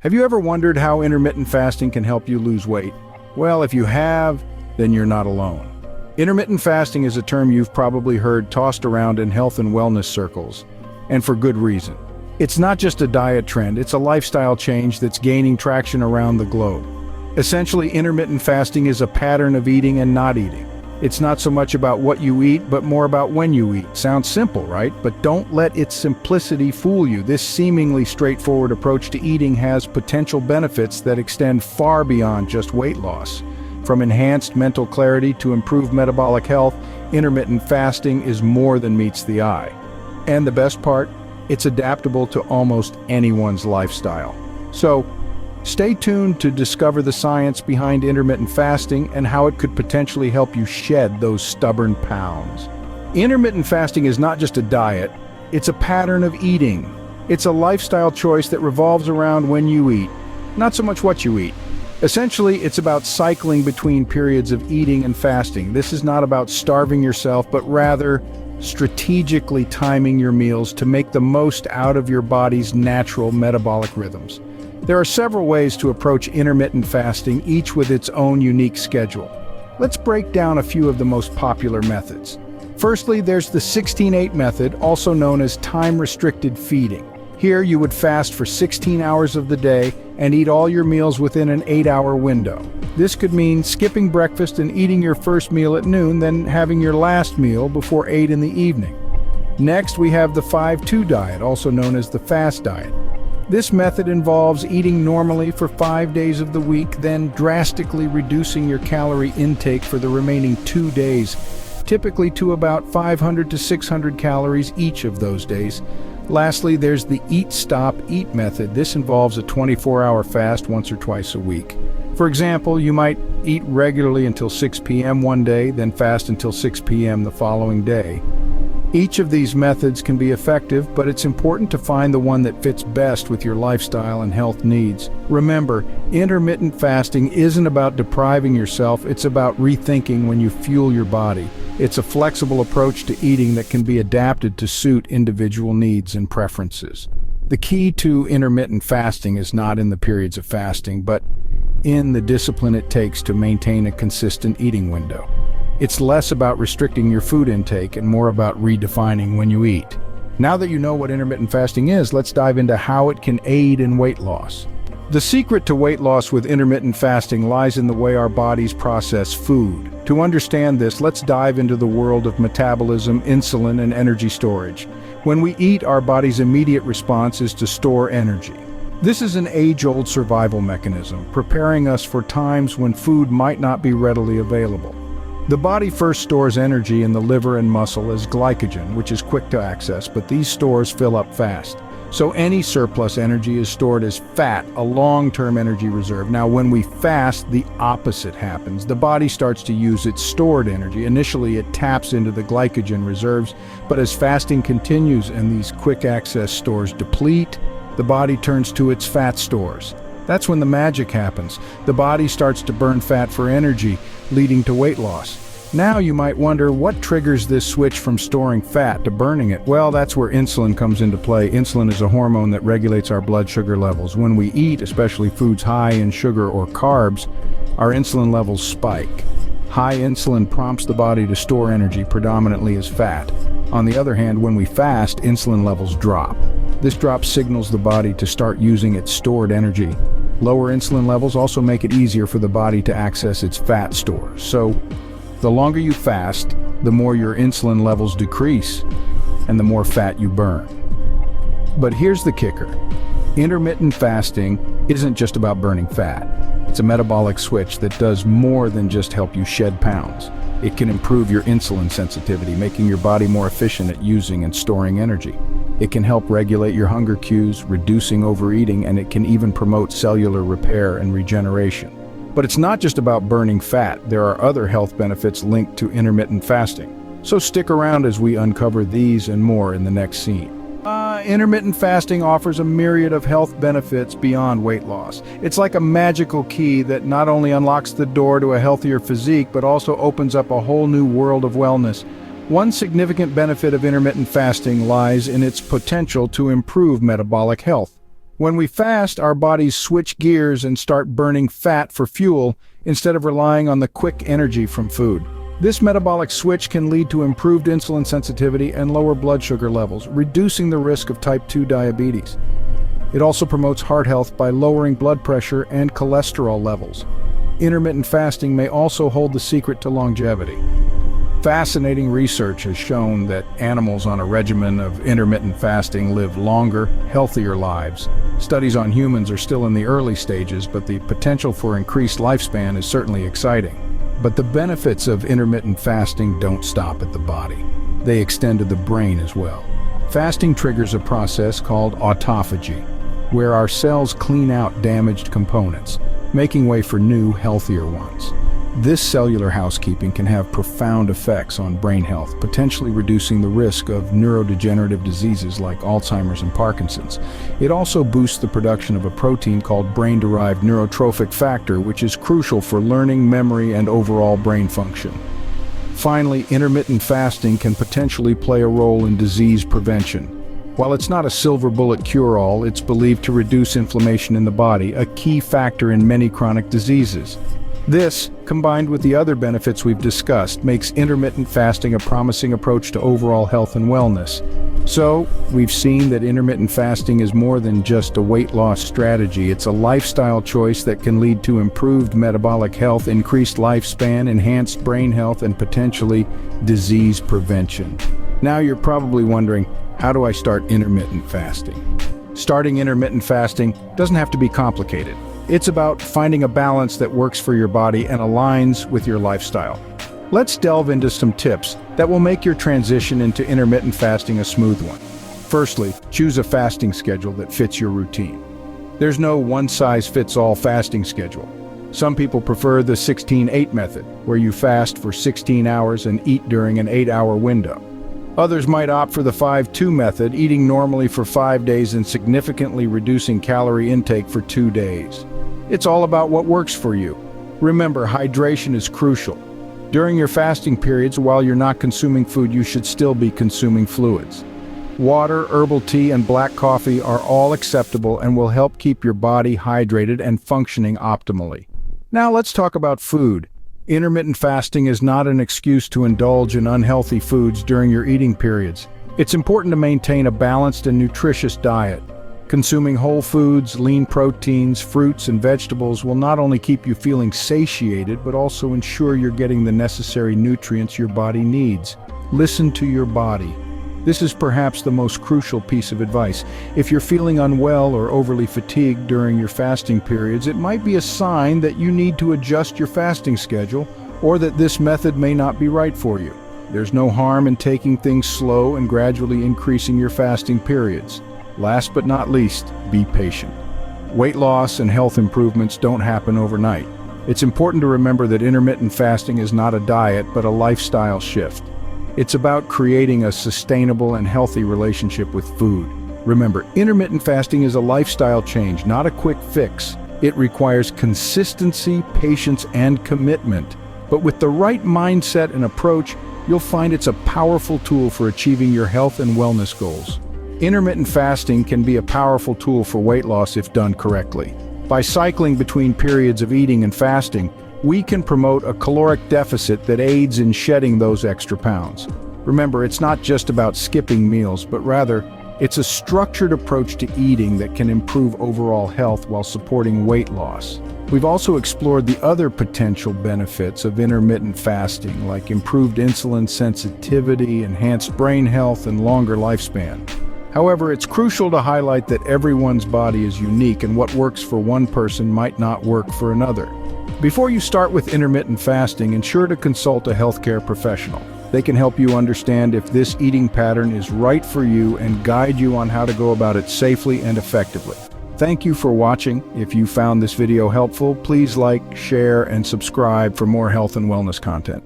Have you ever wondered how intermittent fasting can help you lose weight? Well, if you have, then you're not alone. Intermittent fasting is a term you've probably heard tossed around in health and wellness circles, and for good reason. It's not just a diet trend, it's a lifestyle change that's gaining traction around the globe. Essentially, intermittent fasting is a pattern of eating and not eating. It's not so much about what you eat, but more about when you eat. Sounds simple, right? But don't let its simplicity fool you. This seemingly straightforward approach to eating has potential benefits that extend far beyond just weight loss. From enhanced mental clarity to improved metabolic health, intermittent fasting is more than meets the eye. And the best part? It's adaptable to almost anyone's lifestyle. So, stay tuned to discover the science behind intermittent fasting and how it could potentially help you shed those stubborn pounds. Intermittent fasting is not just a diet, it's a pattern of eating. It's a lifestyle choice that revolves around when you eat, not so much what you eat. Essentially, it's about cycling between periods of eating and fasting. This is not about starving yourself, but rather strategically timing your meals to make the most out of your body's natural metabolic rhythms. There are several ways to approach intermittent fasting, each with its own unique schedule. Let's break down a few of the most popular methods. Firstly, there's the 16-8 method, also known as time-restricted feeding. Here, you would fast for 16 hours of the day and eat all your meals within an 8-hour window. This could mean skipping breakfast and eating your first meal at noon, then having your last meal before 8 in the evening. Next, we have the 5-2 diet, also known as the fast diet. This method involves eating normally for 5 days of the week, then drastically reducing your calorie intake for the remaining 2 days, typically to about 500 to 600 calories each of those days. Lastly, there's the Eat Stop Eat method. This involves a 24-hour fast once or twice a week. For example, you might eat regularly until 6 p.m. one day, then fast until 6 p.m. the following day. Each of these methods can be effective, but it's important to find the one that fits best with your lifestyle and health needs. Remember, intermittent fasting isn't about depriving yourself, it's about rethinking when you fuel your body. It's a flexible approach to eating that can be adapted to suit individual needs and preferences. The key to intermittent fasting is not in the periods of fasting, but in the discipline it takes to maintain a consistent eating window. It's less about restricting your food intake and more about redefining when you eat. Now that you know what intermittent fasting is, let's dive into how it can aid in weight loss. The secret to weight loss with intermittent fasting lies in the way our bodies process food. To understand this, let's dive into the world of metabolism, insulin, and energy storage. When we eat, our body's immediate response is to store energy. This is an age-old survival mechanism, preparing us for times when food might not be readily available. The body first stores energy in the liver and muscle as glycogen, which is quick to access, but these stores fill up fast. So any surplus energy is stored as fat, a long-term energy reserve. Now, when we fast, the opposite happens. The body starts to use its stored energy. Initially, it taps into the glycogen reserves, but as fasting continues and these quick access stores deplete, the body turns to its fat stores. That's when the magic happens. The body starts to burn fat for energy, leading to weight loss. Now you might wonder, what triggers this switch from storing fat to burning it? Well, that's where insulin comes into play. Insulin is a hormone that regulates our blood sugar levels. When we eat, especially foods high in sugar or carbs, our insulin levels spike. High insulin prompts the body to store energy predominantly as fat. On the other hand, when we fast, insulin levels drop. This drop signals the body to start using its stored energy. Lower insulin levels also make it easier for the body to access its fat stores. So, the longer you fast, the more your insulin levels decrease, and the more fat you burn. But here's the kicker. Intermittent fasting isn't just about burning fat. It's a metabolic switch that does more than just help you shed pounds. It can improve your insulin sensitivity, making your body more efficient at using and storing energy. It can help regulate your hunger cues, reducing overeating, and it can even promote cellular repair and regeneration. But it's not just about burning fat. There are other health benefits linked to intermittent fasting. So stick around as we uncover these and more in the next scene. Intermittent fasting offers a myriad of health benefits beyond weight loss. It's like a magical key that not only unlocks the door to a healthier physique, but also opens up a whole new world of wellness. One significant benefit of intermittent fasting lies in its potential to improve metabolic health. When we fast, our bodies switch gears and start burning fat for fuel instead of relying on the quick energy from food. This metabolic switch can lead to improved insulin sensitivity and lower blood sugar levels, reducing the risk of type 2 diabetes. It also promotes heart health by lowering blood pressure and cholesterol levels. Intermittent fasting may also hold the secret to longevity. Fascinating research has shown that animals on a regimen of intermittent fasting live longer, healthier lives. Studies on humans are still in the early stages, but the potential for increased lifespan is certainly exciting. But the benefits of intermittent fasting don't stop at the body. They extend to the brain as well. Fasting triggers a process called autophagy, where our cells clean out damaged components, making way for new, healthier ones. This cellular housekeeping can have profound effects on brain health, potentially reducing the risk of neurodegenerative diseases like Alzheimer's and Parkinson's. It also boosts the production of a protein called brain-derived neurotrophic factor, which is crucial for learning, memory, and overall brain function. Finally, intermittent fasting can potentially play a role in disease prevention. While it's not a silver bullet cure-all, it's believed to reduce inflammation in the body, a key factor in many chronic diseases. This, combined with the other benefits we've discussed, makes intermittent fasting a promising approach to overall health and wellness. So, we've seen that intermittent fasting is more than just a weight loss strategy. It's a lifestyle choice that can lead to improved metabolic health, increased lifespan, enhanced brain health, and potentially disease prevention. Now you're probably wondering, how do I start intermittent fasting? Starting intermittent fasting doesn't have to be complicated. It's about finding a balance that works for your body and aligns with your lifestyle. Let's delve into some tips that will make your transition into intermittent fasting a smooth one. Firstly, choose a fasting schedule that fits your routine. There's no one-size-fits-all fasting schedule. Some people prefer the 16-8 method, where you fast for 16 hours and eat during an 8-hour window. Others might opt for the 5-2 method, eating normally for 5 days and significantly reducing calorie intake for 2 days. It's all about what works for you. Remember, hydration is crucial. During your fasting periods, while you're not consuming food, you should still be consuming fluids. Water, herbal tea, and black coffee are all acceptable and will help keep your body hydrated and functioning optimally. Now let's talk about food. Intermittent fasting is not an excuse to indulge in unhealthy foods during your eating periods. It's important to maintain a balanced and nutritious diet. Consuming whole foods, lean proteins, fruits, and vegetables will not only keep you feeling satiated, but also ensure you're getting the necessary nutrients your body needs. Listen to your body. This is perhaps the most crucial piece of advice. If you're feeling unwell or overly fatigued during your fasting periods, it might be a sign that you need to adjust your fasting schedule or that this method may not be right for you. There's no harm in taking things slow and gradually increasing your fasting periods. Last but not least, be patient. Weight loss and health improvements don't happen overnight. It's important to remember that intermittent fasting is not a diet, but a lifestyle shift. It's about creating a sustainable and healthy relationship with food. Remember, intermittent fasting is a lifestyle change, not a quick fix. It requires consistency, patience, and commitment. But with the right mindset and approach, you'll find it's a powerful tool for achieving your health and wellness goals. Intermittent fasting can be a powerful tool for weight loss if done correctly. By cycling between periods of eating and fasting, we can promote a caloric deficit that aids in shedding those extra pounds. Remember, it's not just about skipping meals, but rather, it's a structured approach to eating that can improve overall health while supporting weight loss. We've also explored the other potential benefits of intermittent fasting, like improved insulin sensitivity, enhanced brain health, and longer lifespan. However, it's crucial to highlight that everyone's body is unique and what works for one person might not work for another. Before you start with intermittent fasting, ensure to consult a healthcare professional. They can help you understand if this eating pattern is right for you and guide you on how to go about it safely and effectively. Thank you for watching. If you found this video helpful, please like, share, and subscribe for more health and wellness content.